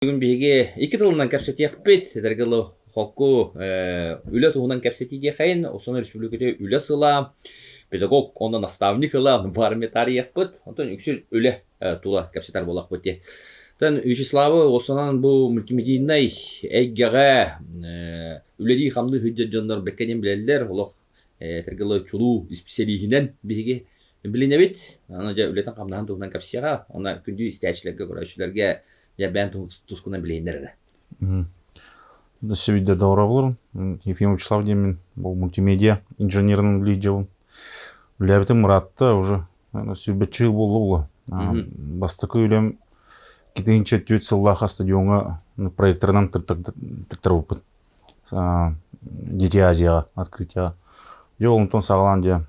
Бүгін беге екі тылынан кәпсетияқпет, дәргілі холку үлі туғынан кәпсетияқайын, осыны республикада үлі сыла, педагог, оны наставник ыла, барыме тарияқпыт, онтан үксіл үлі тула кәпсетар болақ бөте. Тан Вячеславы осынан бұл мультимедийнай әйгеға үлі қамды хыджа жандар бәккенен білелдер, олық дәргілі чулу специалигінен беге білінебет, ана жа үлетен қамдаған туғынан кәпсияға, она күнді істәчілерге, көрәшілерге я бән тускуна билейндер. Да себеде даура булыр. Ефим Вячеслав деймін. Бұл мультимедиа инженерінің білейджі. Ләбіті мұратты уже сөйбетші болды. Бастықы үйлем кетігінші түйет сыллаға стадионға проекторынан тірттір өпіт. Дети Азияға, открытияға. Олымтон сағалан де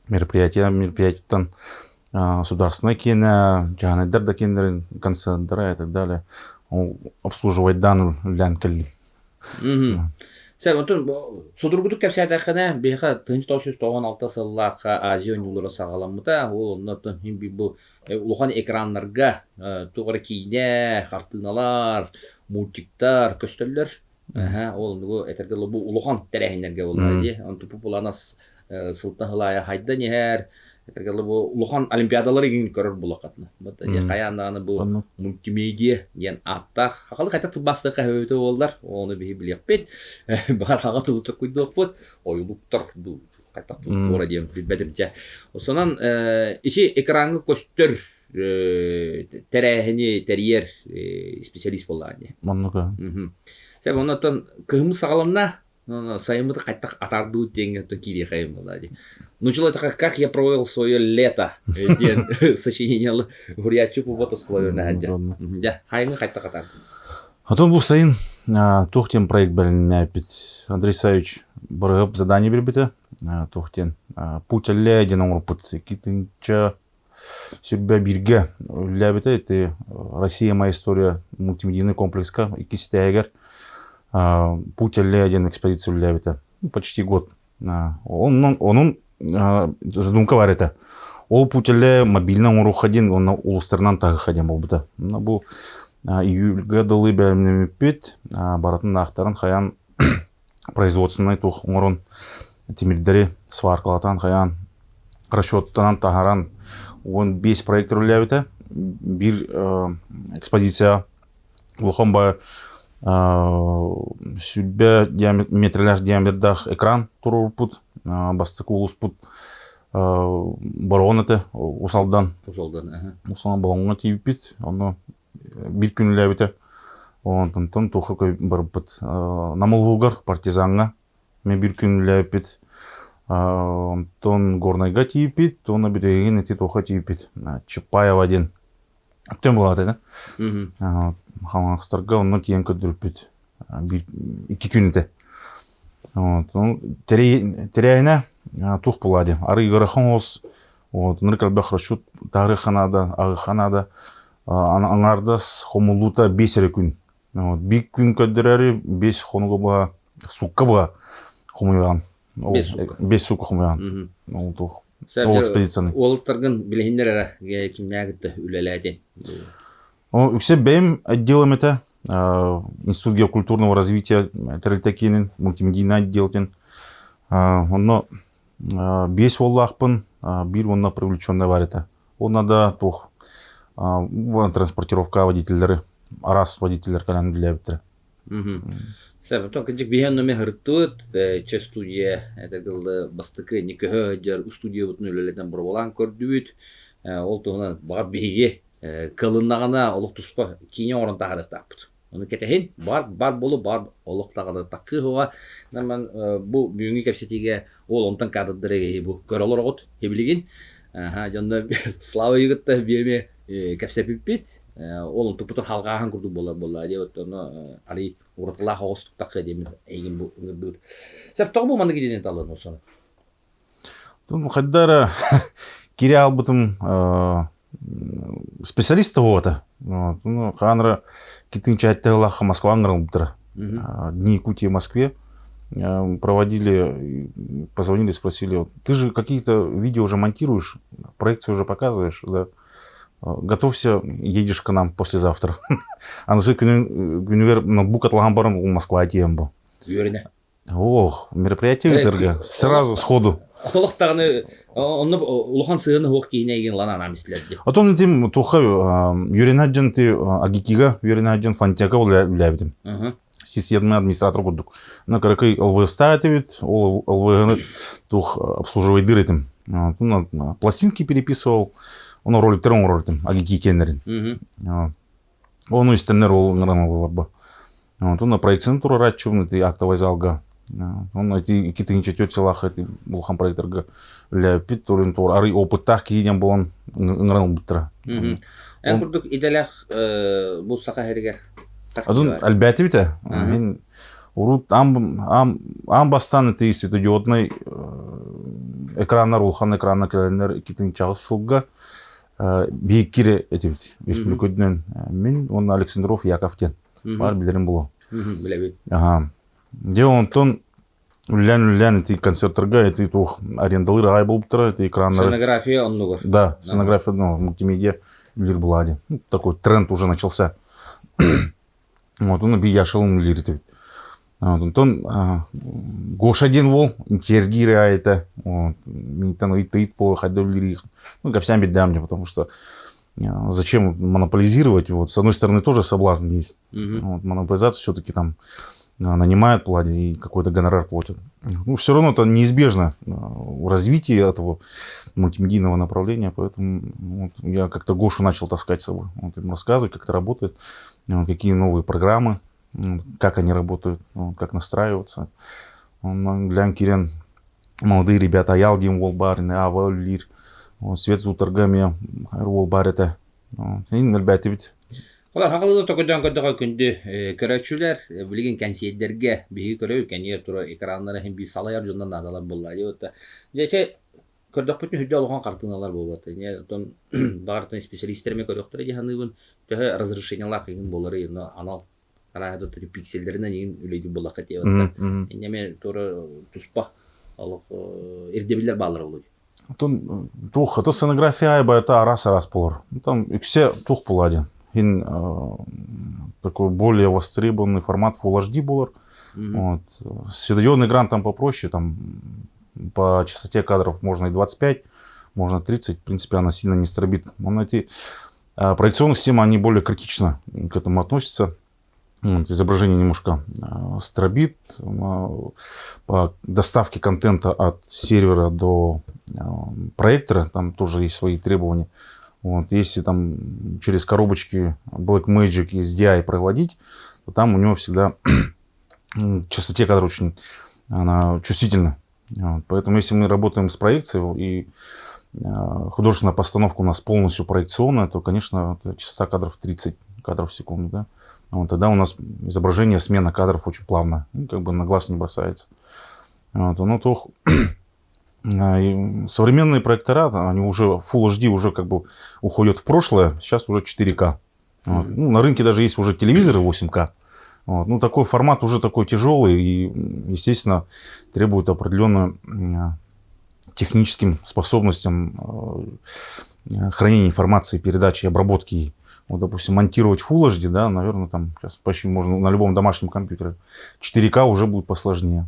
мероприятиятан государственной кино, джанайдар да кино, концерты и так далее. Он обслуживает данную лянкали. Сәл, онтон, судыргудук кәпсәтәқіне бейқа 1996 сыллаққа Азия юлыра сағаламыда, ол оннатын химби бұл улухан экранларға туғыры кейіне, қартыналар, мультиктар, көстерлер. Ол әтергілі бұл улухан тәрәхінлерге олайды. Онты популанас сылтағылая хайда нехер, улухан олимпиадалары егін көрір бұл ақатына. Қаянағаны бұл мультимедия ден аттақ. Қақалы қайта тұлбасты қағыветі олдар, оны бейі білек бет. Бағар қаға тұлытыр көйдіғық бұд, ойылықтыр бұл қайта тұлытыр ора дейм білбәдім жа. Осынан іші экранғы көстір тәрәхіне тәрiyер специалист болған. Маннуға. Сәбі онаттан кығымыз сағаламна сайымыды қайттақ атарды өттеңгі кейде қайым болады. Научил это, как я провел свое лето. Сочинение Гурьячу Пубота с половиной. Да, хайны қайттақ атарды. Атон бұл сайын тоқтен проект бәрінне әпет. Андрей Савич бұрығып задание бербеті. Тоқтен путь әлі әден оңырпыт. Кетінші сүрбә бирге ләбеті. Это Россия, моя история, мультимедийный комплекска. Икісі тәйгер. Путь әлі әден экспозицию ләбеті. Почти год. Оның задумка бар это. Ол путь әлі мобильный оңыру қаден, оны улыстарынан тағы қаден бол бұта. Бұл июльге дылы бәрімнен өппет. Баратын ақтарын қаян производственный туқ оңырын темірдері сварқалатан қаян расчеттанан тағаран 5 проектор ләбеті. Бір экспозиция ұлған бай сүлбе метрлер диаметрдақ экран тұрыр бұд. Бастық ұлыс бұд баруын әті ұсалдан. Ұсалдан балуынға тейіп бет. Оны бір күн ләбеті. Онтын тұқы көй бір бұд. Намылғығыр партизанға мен бір күн ләбет бет. Онтын горнайға тейіп бет. Оны бір еген әте тұқы тейіп бет. Чапаева ден. Өптен болады, да? Халаңыстарға оны кейін көдіріп бет. 2 күн әте. Теряйна тух болады. Ары играхан ос, ныркалбах расчет тары ханада, ағы ханада, аңардас хомулута 5 күн. 1 күн көдірәрі 5 хонуға ба, суққа ба хомуйған. 5 суққа хомуйған. Ол экспозицияны. Олықтарғын білігіндер әрі кімнәгітті үлеләден? Үксе бәйім отделом это. Институт геокультурного развития Терельтакинин, мультимедийный отдел. Онно 5 оллақпын, бір онна привлеченный бар это. Он надо тух транспортировка водителері, арас водителер кәлән біле біттірі. Сәбі, тоң кәнчік бейен номе ғырттуыт, че студия, әтәгілді бастықы некігі жар студия бұтын өлелерден бұры болан көрдуыт. Ол тұғынан бағар бейге кылыннағана олық тұспа кейіне орын тағырық тақпыд. Оны кетехин бар болу бар олық тағырық таққы хуа. Бұл бүйінгі кәпсетеге ол онтан кадырдыры бұл көрілер оғыт, ебілеген. Жонда слава егітті бейме кәпсепіп бет. Ол онты бұтыр халғаған күрді бола. Оны арай ұратыла қоғыстық таққы демін әйген бұл үңірді. Сәп тоғы бұл маңды кеденен талын осыны? Қайдары кере албытым специалиста вот. Ханра китынча аттелаха Москва анграл дни Якутии в Москве проводили, позвонили, спросили: ты же какие-то видео уже монтируешь, проекции уже показываешь, да? готовься, едешь к нам послезавтра. Анысы күнігер ноутбук атылған барын ол Москва тием бұл. Үйеріне. Ох, мероприятие өтерге. Сразу, сходу. Олықтағыны, оны ұлған сығыны оқ кейіне еген лана наместілерді. Атон тем туха юренаджан ты агитига, юренаджан фантяка улябдим. Системный администратор будук. На каракай ЛВ ставит вид, ЛВ тух обслуживает дырытым. Он пластинки переписывал, он ролик роликом, агики кеннерин. Он истинный ролл нравился бы. Он на проектный тур рачу, ты актовый залга. Он эти какие-то ничего телах, эти булхан проекторга для питтурин тур, ари опыт так кием был он нравился быстро. En kurduk idelek bu saka herger. Адун альбяти бите. Мен урут ам бастан эти светодиодный экраннар улхан экранна келенер китин чагыс сылга бийиккире эти бит. Республикаден мен он Александров Яковтен. Бар билерим було. Билебит. Ага. Де онтон үллән эти концерттерга эти тух арендалыр ай булып тора эти экраннар. Сценография оннугор. Да, сценография, ну, мультимедиа билер булади. Такой тренд уже начался. Вот он бияшыл лирит. Вот он Гошадин вол интерьеры это минтан ит по ходил лирик. Ну как всем бедам мне, потому что зачем монополизировать? Вот с одной стороны тоже соблазн есть. Вот, монополизация все-таки там нанимает платье и какой-то гонорар платят. Ну все равно это неизбежно в развитии этого мультимедийного направления, поэтому вот, я как-то Гошу начал таскать с собой. Вот, им рассказывать, как это работает, вот, какие новые программы, как они работают, вот, как настраиваться. Для Кирен молодые ребята, Аялгим Волбарин, Авалир, Свет Зутаргами, Волбар это. И ребята ведь. Олар хакылы токодан көдөгө күндү көрөчүлөр билген консейдерге биги көрө кенер тура экраннары hem bir салаяр жондан адалар боллай. Вот. Жече көрдөк бүтүн хүдө алган картыналар болот. Не тон бартын специалисттерме көрөктөр жаһаныбын төһө разрешениялар кыйын болары аны анал караада тип пикселдеринен ин үлейди болакка деп атат. Неме тура туспа алык эрдебилер баалар болот. Тон тух, то сценография айба это раз полор. Там иксе тух полади. Такой более востребованный формат Full HD был. Вот. Светодиодный экран там попроще, там по частоте кадров можно и 25, можно 30, в принципе она сильно не стробит. Но эти проекционные системы, они более критично к этому относятся. Вот, изображение немножко стробит. По доставке контента от сервера до проектора, там тоже есть свои требования. Вот, если там через коробочки Blackmagic и SDI проводить, то там у него всегда частоте кадра очень она чувствительна. Вот, поэтому если мы работаем с проекцией и художественная постановка у нас полностью проекционная, то, конечно, частота кадров 30 кадров в секунду. Да? Вот, тогда у нас изображение, смена кадров очень плавно, ну, как бы на глаз не бросается. Вот, ну, то современные проектора, они уже Full HD уже как бы уходят в прошлое, сейчас уже 4К. Вот. Ну, на рынке даже есть уже телевизоры 8К. Вот. Ну, такой формат уже такой тяжелый и, естественно, требует определенную техническим способностям хранения информации, передачи, обработки. Вот, допустим, монтировать Full HD, да, наверное, там сейчас почти можно на любом домашнем компьютере. 4К уже будет посложнее.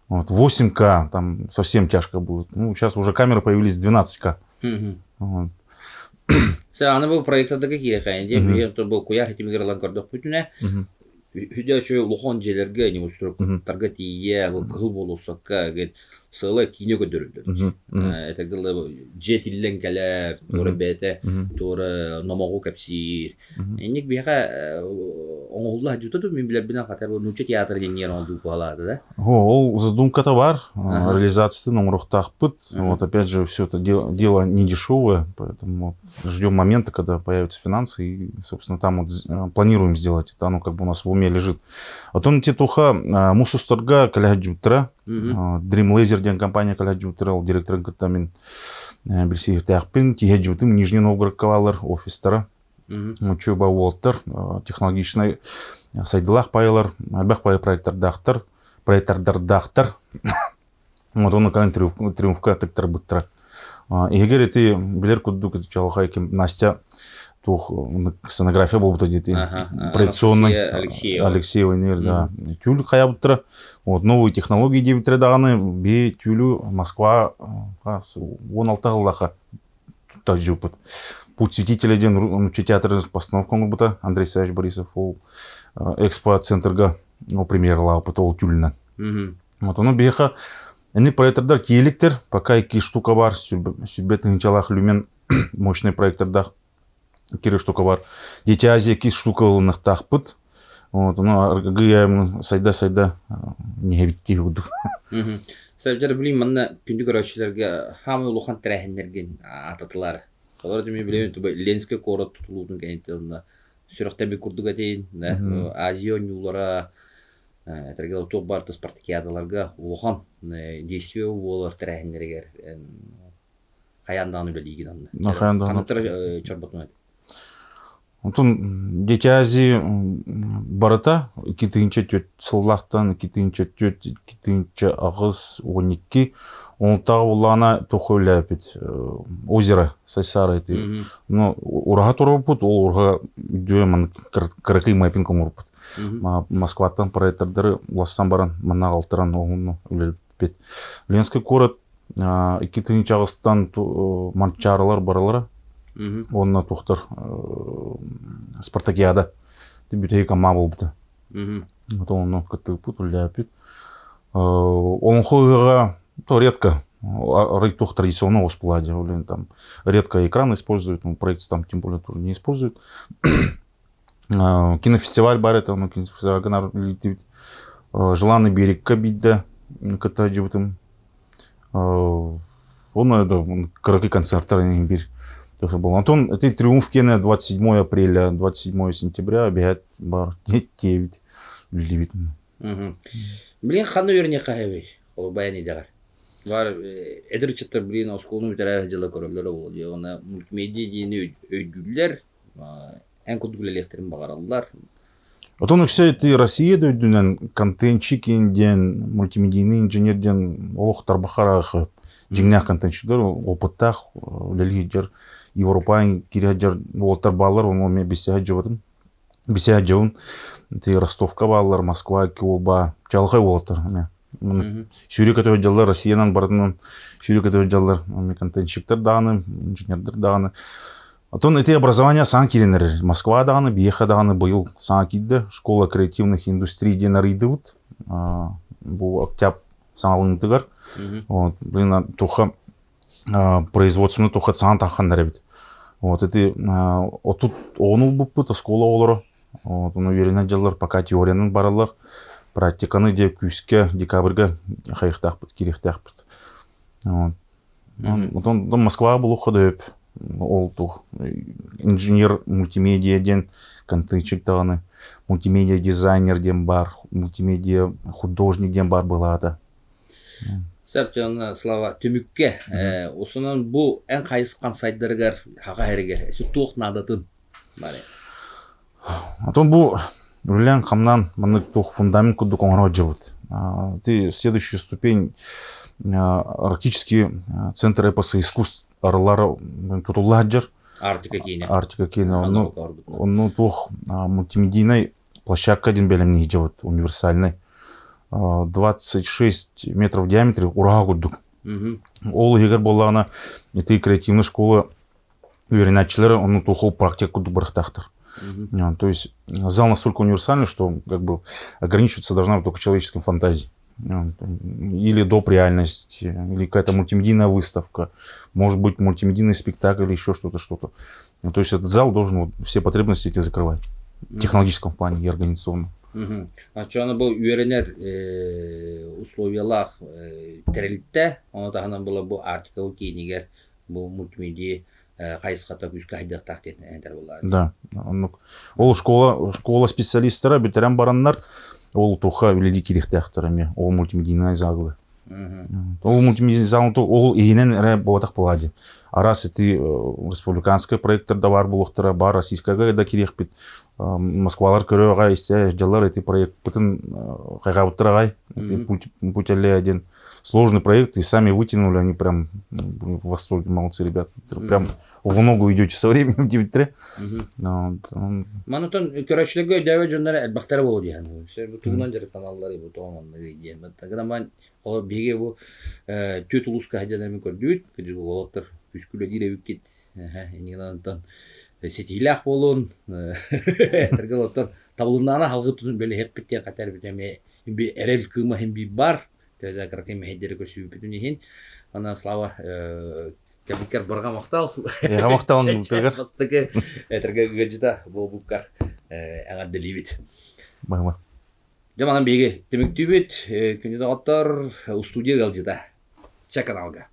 Вот, 8К там совсем тяжко будет. Ну, сейчас уже камеры появились 12К. Вот. Аны бул проекттарда какие кайынде бир бул куяр хитимгерлан көрдүк бүтүнө. Хүдөчө лохон желерге не устроп таргатие бул кыл болусакка гет сылы кине көдөрүлдү. Это гылы жетиллен келер, тора бете, тора номогу капсир. Эник бияга оңолла жутуду мен билер бина катар бул нуча театр денер олду калады, да? Ол задумка-то бар, реализация нумрухтахпыт. Вот опять же все это дело не дешевое, поэтому ждем момента, когда появятся финансы и, собственно, там вот планируем сделать. Это оно как бы у нас в уме лежит. А то на титуха мусусторга каляджутра, Dream Laser деген компания каляджутра, директор гатамин билсеев тяхпин, тиеджутым Нижний Новгород кавалар офистера. Чуба Уолтер, технологичный сайдылах пайылар, альбах пай проектордахтар. Вот он на канале триумфка тектор бытра. И егер ты билер куддук это чалхайки Настя тух сценография был бы дети проекционный Алексеева нер да тюль хаябытра вот новые технологии дебитре даганы бе тюлю Москва 16 жылдаха так жупыт путь святителя ден театр постановка бута Андрей Савич Борисов ол экспо центрга премьерлау потол тюльнен вот оно беха они проектордар киеликтер пока 2 штука бар сүббетин чалах люмен мощный проекторда кире штука бар дети Азия 2 штука лынактахпыт вот ну сайда не битти буду Сәбҗәр билим монда күндү көрәүчеләргә һәм улухан тәрәһеннәргә ататлар. Алар диме билем тубы Ленинский город тутулудун кәнтендә сүрәктә бик курдуга дейин, Азия юллара тәргә топ бар спартакиадаларга улухан действие булар тәрәһеннәргә хаяндан билигин анда. Канаттар чорбатмайды. Онтон дети Азии барыта 2-нче сыллактан 2-нче агыз 12 онтагы улана тохойлапит озеро Сайсара эти но урага турупут ол урага дөмөн кыракый мапинг комурпут Москватан проектордары уластан баран мына алтыран огуну үлелпет Ленинский город 2-нче агыстан манчарлар баралар онна тухтар спартакиада дебютей команда болбута. Вот он как-то путуляпит. Он хойга то редко рейтух традиционного сплади, там редко экран используют, проект там тем более тоже не используют. Кинофестиваль бар это, кинофестиваль гонар летит. Желанный берег кабида, ката джибутым. Он это караки концерты имбирь. Антон, это триумф Кена 27 апреля, 27 сентября, обегает бар 9 ливит. Блин, хану верне кахевей, ол баяни дагар. Бар эдерчетер блин осколну битерер жылы көрөлөр болду. Она мультимедиа дейни өйдүлөр, эн кудугулелектерин багаралар. Антон все это Россия дөйдүнөн контентчик инден, мультимедийный инженерден олохтар бахарах, жиңнак контентчиктер опыттах, лелигер Европа киряджар олтар баллар, он бесяд жабатым. Бесяд жабын. Ты Ростовка баллар, Москва, Киоба, Чалхай олтар. Сүйрек өтөй жаллар, Россиянан бардынан сүйрек өтөй жаллар, контентчиктер дағаны, инженердер дағаны. Атон эти образования сан киренер. Москва дағаны, Биеха дағаны бұйыл сан киді. Школа креативных индустрий денар идут. Бұл октяб сан алынтыгар. Блин, туха производственный туха сан тахандар бит. Вот это тут онул буппыт школа олары. Вот он уверен жаллар пока теорияның баралар. Практиканы де күске декабрьга хайыктахпыт, кирехтахпыт. Вот. Он Москва был ходып. Ол тух инженер мультимедиа ден контентчик таганы, мультимедиа дизайнер ден бар, мультимедиа художник ден бар была да. Сәбҗан слава төмүккә. Осынан бу эн кайсыккан сайтларга хага хәрегә. Су тук надатын. Бар. Атон бу үлән камнан моны тук фундамент куду коңро жыбыт. Ты следующая ступень арктический центр эпоса искусств Арлара Тутуладжер. Артика Кения. Артика Кения. Он тух мультимедийной площадка один белем не идет, универсальный. 26 метров в диаметре урага гудук. Ол егер болана это креативная школа уверенатчилары, он тухол практику дубрахтахтар. То есть зал настолько универсальный, что как бы ограничиваться должна быть только человеческой фантазией. Или доп. Реальность, или какая-то мультимедийная выставка, может быть мультимедийный спектакль или еще что-то. То есть этот зал должен все потребности эти закрывать в технологическом плане и организационном. А что она был уверенер условиялах терилте, он таханан было бы артика укинигер, был мультимедия кайсхата күшкә хайдак тахтет энтер булар. Да. Ол школа специалисттары битерән бараннар. Ол туха үледи кирехтәхтәрәме, ол мультимедийный загылы. Ол мультимедийный загылы, ол иенен рә болатак булади. Арас эти республиканский проекттар да бар булыктыра, бар российскага да кирех бит. Москвалар көрөгә исә җаллар эти проект бутын кайга буттырагай, эти путелле один сложный проект, и сами вытянули, они прям в восторге, молодцы ребята. Прям в ногу идете со временем, дебиттер. Манутон көрөчлөгө дөбө жоннары элбактары болу диян. Бу тугунан жарыктан аллары бу тооманны диен. Тагына мен ол беге бу төт улуска хажадан көрдүт, кыжы болоттор күскүлө дире бикет. Энигнантан сетилах болун. Тергелоттор табылынана халгытын беле хеп биттен катар битеме би эрел кыма хем би бар. Төдө каракем хедер көсүп бүтүнүн. Ана слава Кабикар барга мактал. Макталын тергер. Бастыгы тергер гыжыда бул буккар ага деливит. Багма. Жаман беге демектүбүт күнү дагаттар студия галжыда. Чаканалга.